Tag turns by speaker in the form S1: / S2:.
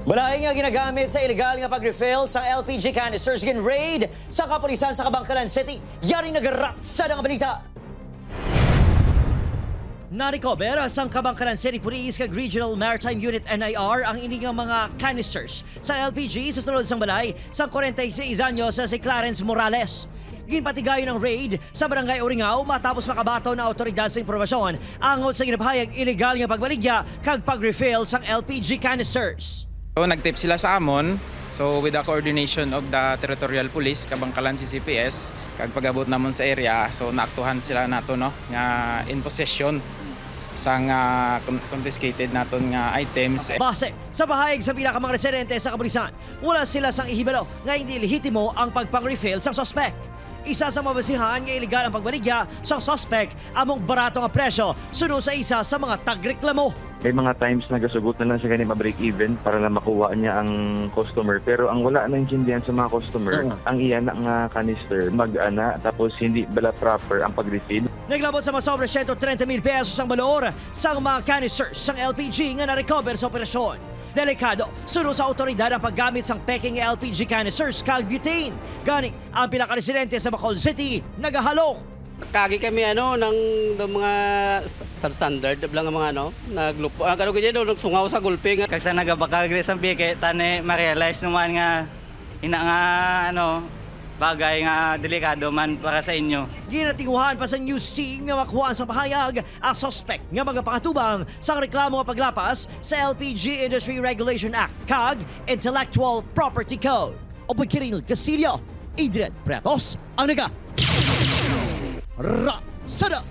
S1: Balay nga ginagamit sa illegal nga pag-refill sa LPG canisters gin raid sa kapulisan sa Kabangkalan City. Yaring nagarat sa mga balita. Na-recover sa Kabangkalan City Police kag Regional Maritime Unit NIR ang iningang mga canisters sa LPG sa sulod sang balay sa 46 anyos si Clarence Morales. Ginpatigayon ng raid sa Barangay Oringao matapos makabato na awtoridad sa impormasyon angot sa ginapahayag illegal nga pagbaligya kag pag-refill sang LPG canisters.
S2: So, nag-tip sila sa amon. So with the coordination of the Territorial Police, Kabangkalan CCPS, kag pag-abot namon sa area, so naaktuhan sila nato no nga in possession sang confiscated naton nga items.
S1: Base sa pahayag sa pinakamang residente sa kapulisan, wala sila sang ihibalo nga hindi lehitimo ang pagpang-refill sang suspect. Isa sa mabasihan nga iligal ang pagbaligya sa suspect among barato nga presyo sunod sa isa sa mga tagreklamo.
S3: May mga times na gasugot na lang siya ganyan ma-break even para lang makuha niya ang customer. Pero ang wala na intindihan sa mga customer, ang iyan nga canister mag-ana tapos hindi bala proper ang pag-refill.
S1: Naglabot sa masobra 130,000 pesos ang balor sa mga canisters sang LPG nga na-recover sa operasyon. Delikado, sunod sa otoridad ang paggamit sang peking LPG canisters kag butane. Gani, ang pinakaresidente sa Bacolod City, nagahalong.
S4: Kagi kami ng mga substandard lang mga naglupo. Ang kano ganyan nagsungaw sa gulping.
S5: Kag sa nagabakagri sa pike tani ma-realize naman nga ina nga bagay nga delikado man para sa inyo.
S1: Ginatinguhan pa sa News Team nga makuha sa pahayag ang suspect nga mga pangatubang sa reklamo nga paglapas sa LPG Industry Regulation Act kag Intellectual Property Code. Opo Kiril Casillo, Adrian Pretos, ang naga. Sada!